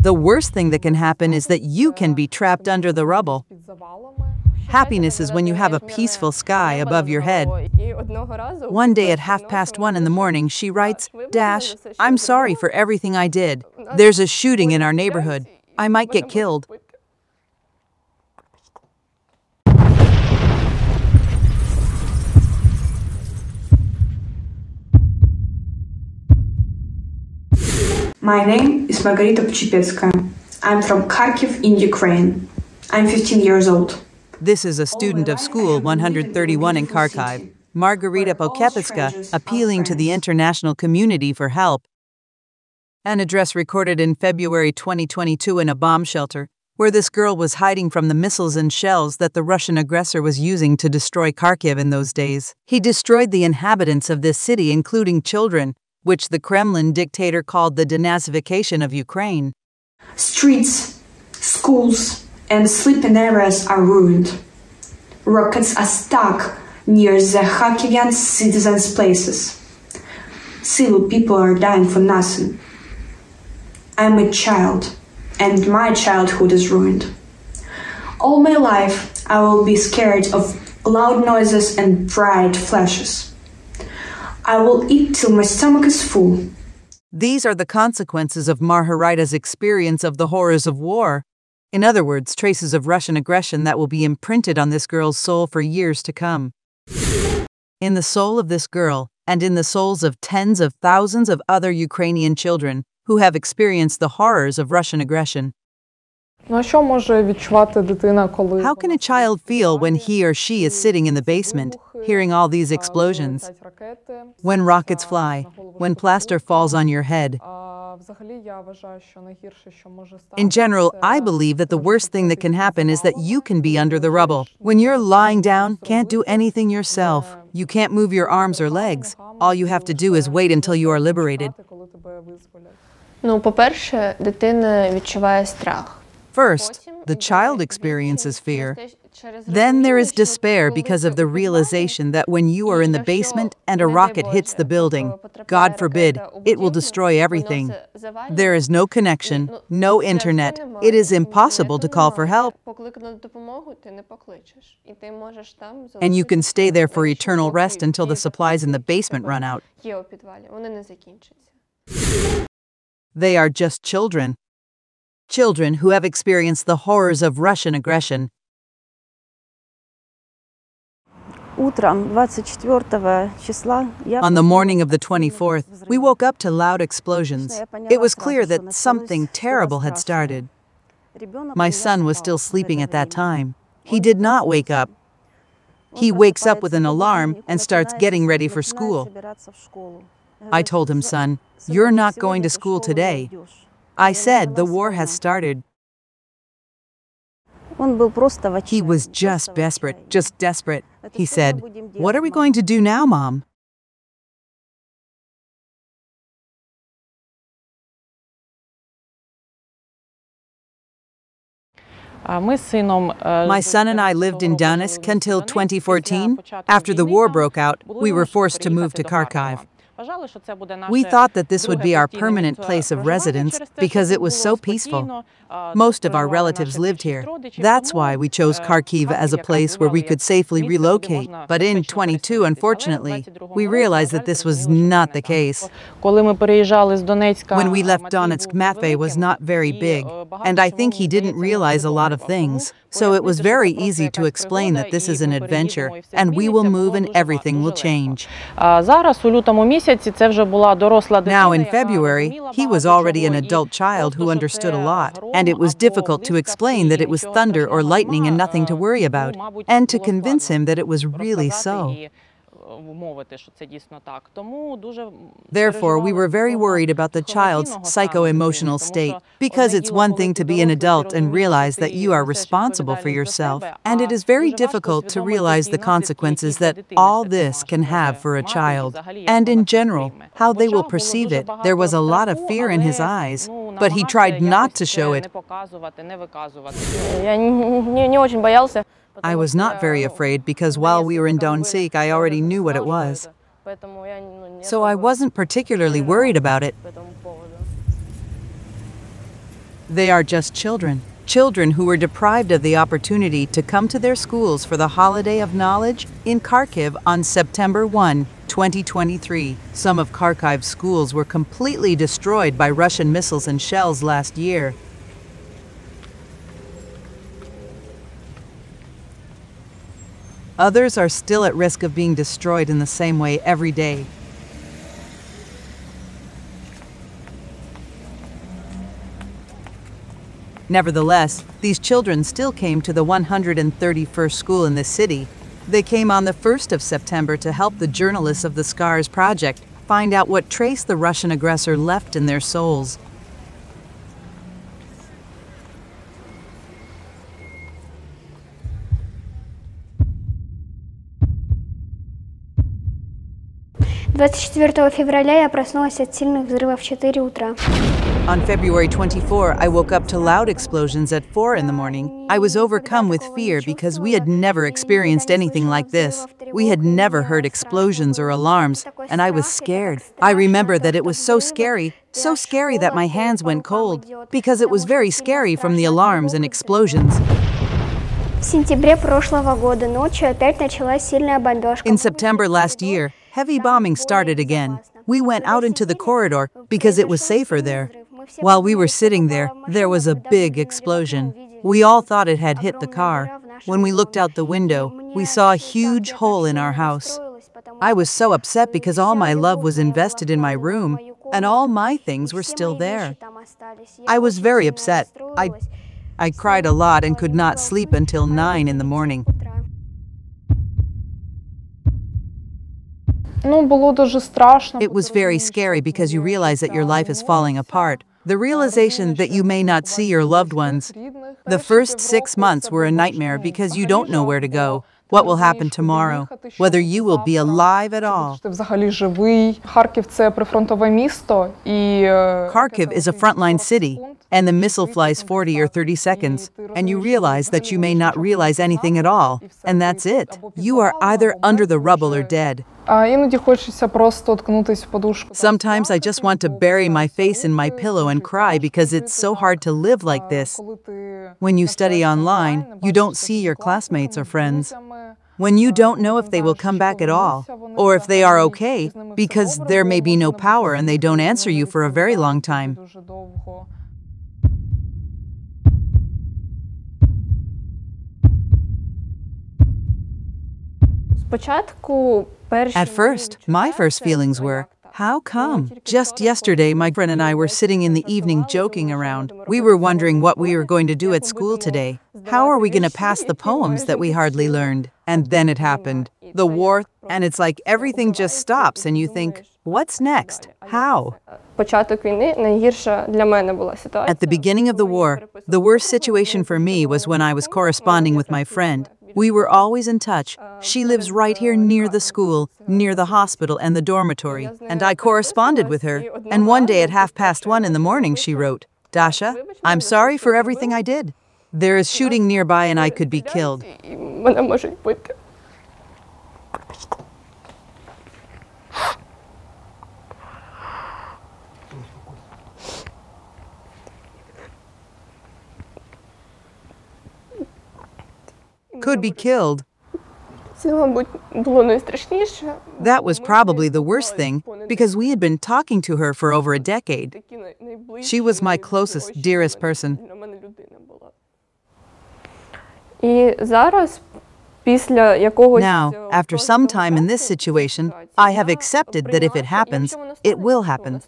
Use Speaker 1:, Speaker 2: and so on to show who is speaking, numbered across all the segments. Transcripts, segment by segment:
Speaker 1: The worst thing that can happen is that you can be trapped under the rubble. Happiness is when you have a peaceful sky above your head. One day at 1:30 in the morning, she writes, "Dash, I'm sorry for everything I did. There's a shooting in our neighborhood. I might get killed."
Speaker 2: My name is Margaryta Pochepetska. I'm from Kharkiv in Ukraine. I'm 15 years old.
Speaker 1: This is a student of school 131 in Kharkiv, Margaryta Pochepetska, appealing to the international community for help. An address recorded in February 2022 in a bomb shelter, where this girl was hiding from the missiles and shells that the Russian aggressor was using to destroy Kharkiv in those days. He destroyed the inhabitants of this city, including children, which the Kremlin dictator called the denazification of Ukraine.
Speaker 2: Streets, schools, and sleeping areas are ruined. Rockets are stuck near the Kharkivian citizens' places. Civil people are dying for nothing. I'm a child, and my childhood is ruined. All my life, I will be scared of loud noises and bright flashes. I will eat till my stomach is full.
Speaker 1: These are the consequences of Margaryta's experience of the horrors of war. In other words, traces of Russian aggression that will be imprinted on this girl's soul for years to come. In the soul of this girl, and in the souls of tens of thousands of other Ukrainian children who have experienced the horrors of Russian aggression. How can a child feel when he or she is sitting in the basement, hearing all these explosions? When rockets fly, when plaster falls on your head. In general, I believe that the worst thing that can happen is that you can be under the rubble. When you're lying down, can't do anything yourself. You can't move your arms or legs. All you have to do is wait until you are liberated. First, the child experiences fear. Then there is despair because of the realization that when you are in the basement and a rocket hits the building, God forbid, it will destroy everything. There is no connection, no internet. It is impossible to call for help. And you can stay there for eternal rest until the supplies in the basement run out. They are just children. Children who have experienced the horrors of Russian aggression. On the morning of the 24th, we woke up to loud explosions. It was clear that something terrible had started. My son was still sleeping at that time. He did not wake up. He wakes up with an alarm and starts getting ready for school. I told him, "Son, you're not going to school today." I said, "The war has started." He was just desperate. He said, "What are we going to do now, Mom?" My son and I lived in Donetsk until 2014. After the war broke out, we were forced to move to Kharkiv. We thought that this would be our permanent place of residence because it was so peaceful. Most of our relatives lived here. That's why we chose Kharkiv as a place where we could safely relocate. But in 22, unfortunately, we realized that this was not the case. When we left Donetsk, Matvey was not very big, and I think he didn't realize a lot of things. So it was very easy to explain that this is an adventure, and we will move and everything will change. Now in February, he was already an adult child who understood a lot, and it was difficult to explain that it was thunder or lightning and nothing to worry about, and to convince him that it was really so. Therefore, we were very worried about the child's psycho-emotional state, because it's one thing to be an adult and realize that you are responsible for yourself, and it is very difficult to realize the consequences that all this can have for a child, and in general, how they will perceive it. There was a lot of fear in his eyes, but he tried not to show it. I was not very afraid because while we were in Donetsk, I already knew what it was. So I wasn't particularly worried about it. They are just children. Children who were deprived of the opportunity to come to their schools for the holiday of knowledge in Kharkiv on September 1, 2023. Some of Kharkiv's schools were completely destroyed by Russian missiles and shells last year. Others are still at risk of being destroyed in the same way every day. Nevertheless, these children still came to the 131st school in this city. They came on the 1st of September to help the journalists of the Scars Project find out what trace the Russian aggressor left in their souls.
Speaker 3: февраля я проснулась от сильных взрывов в 4 утра.
Speaker 1: On February 24, I woke up to loud explosions at 4 in the morning. I was overcome with fear because we had never experienced anything like this. We had never heard explosions or alarms, and I was scared. I remember that it was so scary that my hands went cold, because it was very scary from the alarms and explosions.
Speaker 3: В сентябре прошлого года ночью опять началась сильная бомбежка.
Speaker 1: In September last year, heavy bombing started again. We went out into the corridor because it was safer there. While we were sitting there, there was a big explosion. We all thought it had hit the car. When we looked out the window, we saw a huge hole in our house. I was so upset because all my love was invested in my room, and all my things were still there. I was very upset. I cried a lot and could not sleep until 9 in the morning. It was very scary because you realize that your life is falling apart. The realization that you may not see your loved ones. The first 6 months were a nightmare because you don't know where to go, what will happen tomorrow, whether you will be alive at all. Kharkiv is a frontline city, and the missile flies 40 or 30 seconds, and you realize that you may not realize anything at all, and that's it. You are either under the rubble or dead. Sometimes I just want to bury my face in my pillow and cry because it's so hard to live like this. When you study online, you don't see your classmates or friends. When you don't know if they will come back at all, or if they are okay, because there may be no power and they don't answer you for a very long time. At first, my first feelings were, how come? Just yesterday, my friend and I were sitting in the evening joking around. We were wondering what we were going to do at school today. How are we going to pass the poems that we hardly learned? And then it happened. The war, and it's like everything just stops and you think, what's next? How? At the beginning of the war, the worst situation for me was when I was corresponding with my friend. We were always in touch. She lives right here near the school, near the hospital and the dormitory, and I corresponded with her. And one day at 1:30 in the morning she wrote, Dasha, I'm sorry for everything I did. There is shooting nearby and I could be killed. Could be killed. That was probably the worst thing, because we had been talking to her for over a decade. She was my closest, dearest person. Now, after some time in this situation, I have accepted that if it happens, it will happen.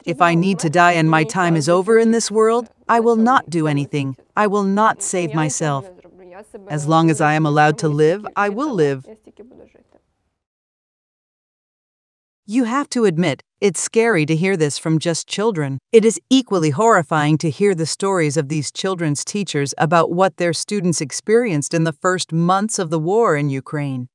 Speaker 1: If I need to die and my time is over in this world, I will not do anything. I will not save myself. As long as I am allowed to live, I will live. You have to admit, it's scary to hear this from just children. It is equally horrifying to hear the stories of these children's teachers about what their students experienced in the first months of the war in Ukraine.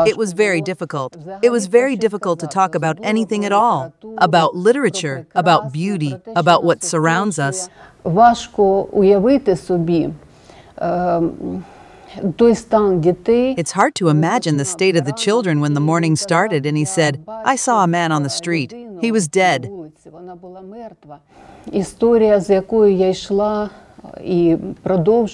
Speaker 1: It was very difficult. It was very difficult to talk about anything at all, about literature, about beauty, about what surrounds us. It's hard to imagine the state of the children when the morning started and he said, I saw a man on the street. He was dead.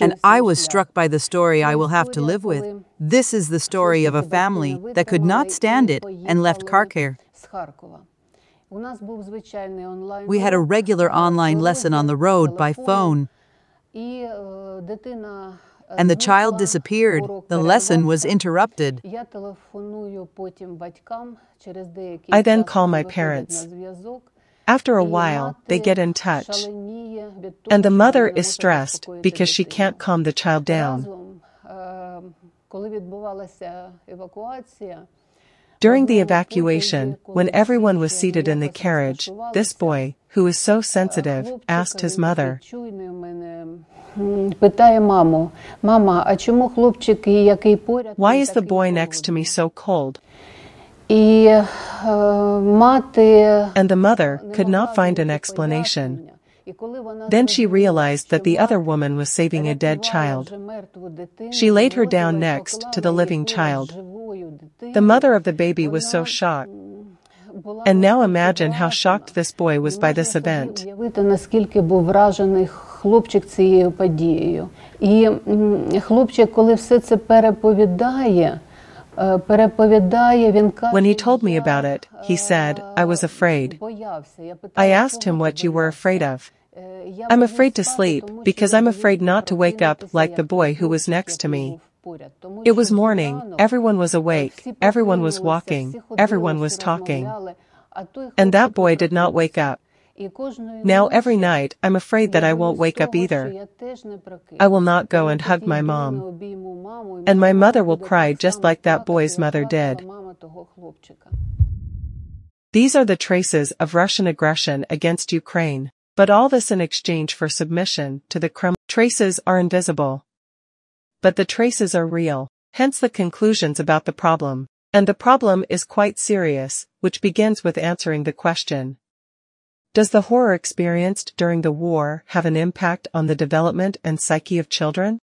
Speaker 1: And I was struck by the story I will have to live with. This is the story of a family that could not stand it and left Kharkiv. We had a regular online lesson on the road by phone, and the child disappeared. The lesson was interrupted.
Speaker 4: I then call my parents. After a while, they get in touch. And the mother is stressed because she can't calm the child down. During the evacuation, when everyone was seated in the carriage, this boy, who is so sensitive, asked his mother, "Why is the boy next to me so cold?" And the mother could not find an explanation. Then she realized that the other woman was saving a dead child. She laid her down next to the living child. The mother of the baby was so shocked. And now imagine how shocked this boy was by this event. When he told me about it, he said, "I was afraid." I asked him what you were afraid of. "I'm afraid to sleep because I'm afraid not to wake up like the boy who was next to me." It was morning, everyone was awake, everyone was walking, everyone was talking. And that boy did not wake up. Now every night, I'm afraid that I won't wake up either. I will not go and hug my mom. And my mother will cry just like that boy's mother did. These are the traces of Russian aggression against Ukraine, but all this in exchange for submission to the Kremlin. Traces are invisible. But the traces are real, hence the conclusions about the problem. And the problem is quite serious, which begins with answering the question: does the horror experienced during the war have an impact on the development and psyche of children?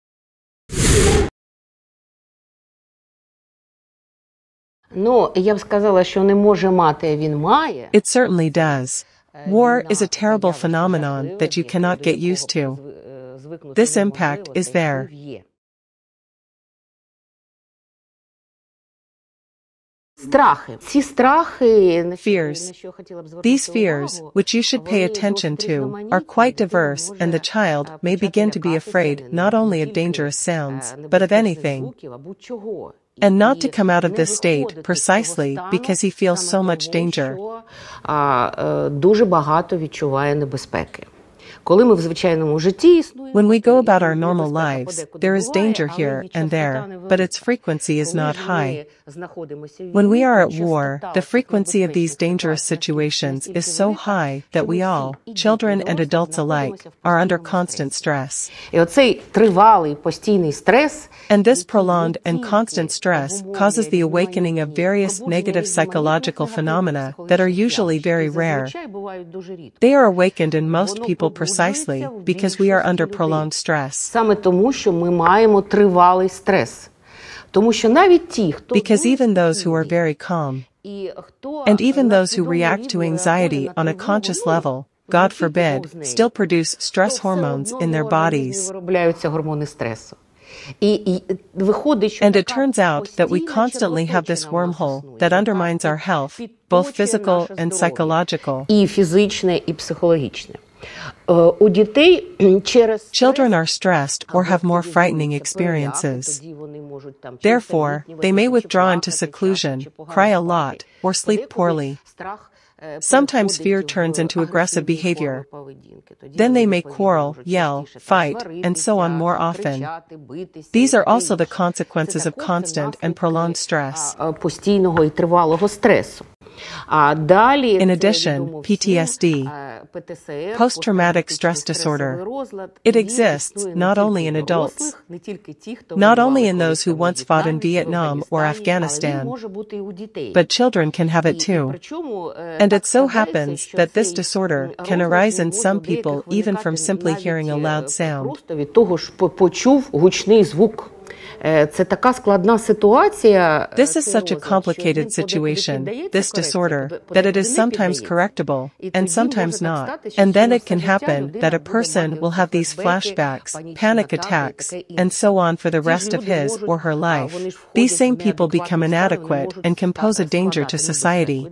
Speaker 4: It certainly does. War is a terrible phenomenon that you cannot get used to. This impact is there. Fears. These fears, which you should pay attention to, are quite diverse, and the child may begin to be afraid not only of dangerous sounds, but of anything. And not to come out of this state precisely because he feels so much danger. When we go about our normal lives, there is danger here and there, but its frequency is not high. When we are at war, the frequency of these dangerous situations is so high that we all, children and adults alike, are under constant stress. And this prolonged and constant stress causes the awakening of various negative psychological phenomena that are usually very rare. They are awakened in most people precisely because we are under prolonged stress. Because even those who are very calm, and even those who react to anxiety on a conscious level, God forbid, still produce stress hormones in their bodies. And it turns out that we constantly have this wormhole that undermines our health, both physical and psychological. Children are stressed or have more frightening experiences. Therefore, they may withdraw into seclusion, cry a lot, or sleep poorly. Sometimes fear turns into aggressive behavior. Then they may quarrel, yell, fight, and so on more often. These are also the consequences of constant and prolonged stress. In addition, PTSD, post-traumatic stress disorder, it exists not only in adults, not only in those who once fought in Vietnam or Afghanistan, but children can have it too. And it so happens that this disorder can arise in some people even from simply hearing a loud sound.
Speaker 5: This
Speaker 4: is such a complicated situation, this disorder, that it is sometimes correctable, and sometimes not. And then it can happen that a person will have these flashbacks, panic attacks, and so on for the rest of his or her life. These same people become inadequate and can pose a danger to society.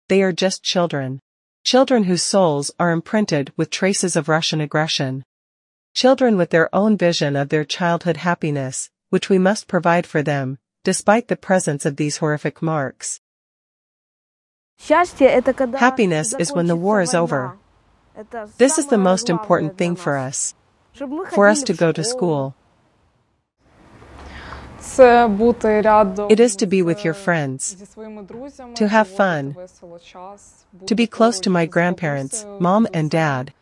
Speaker 4: They are just children. Children whose souls are imprinted with traces of Russian aggression. Children with their own vision of their childhood happiness, which we must provide for them, despite the presence of these horrific marks. Happiness is when the war is over. This is the most important thing for us to go to school. It is to be with your friends, to have fun, to be close to my grandparents, mom and dad.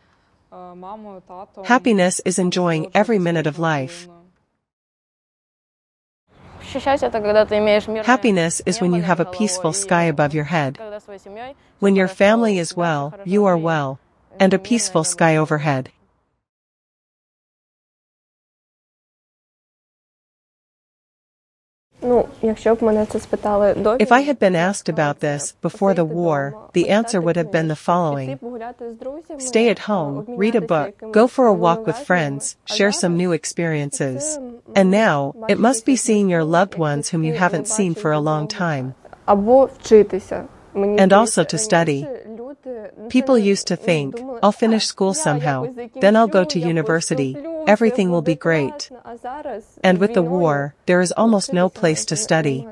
Speaker 4: Happiness is enjoying every minute of life. Happiness is when you have a peaceful sky above your head. When your family is well, you are well, and a peaceful sky overhead. If I had been asked about this before the war, the answer would have been the following. Stay at home, read a book, go for a walk with friends, share some new experiences. And now, it must be seeing your loved ones whom you haven't seen for a long time. And also to study. People used to think, I'll finish school somehow, then I'll go to university, everything will be great. And with the war, there is almost no place to study.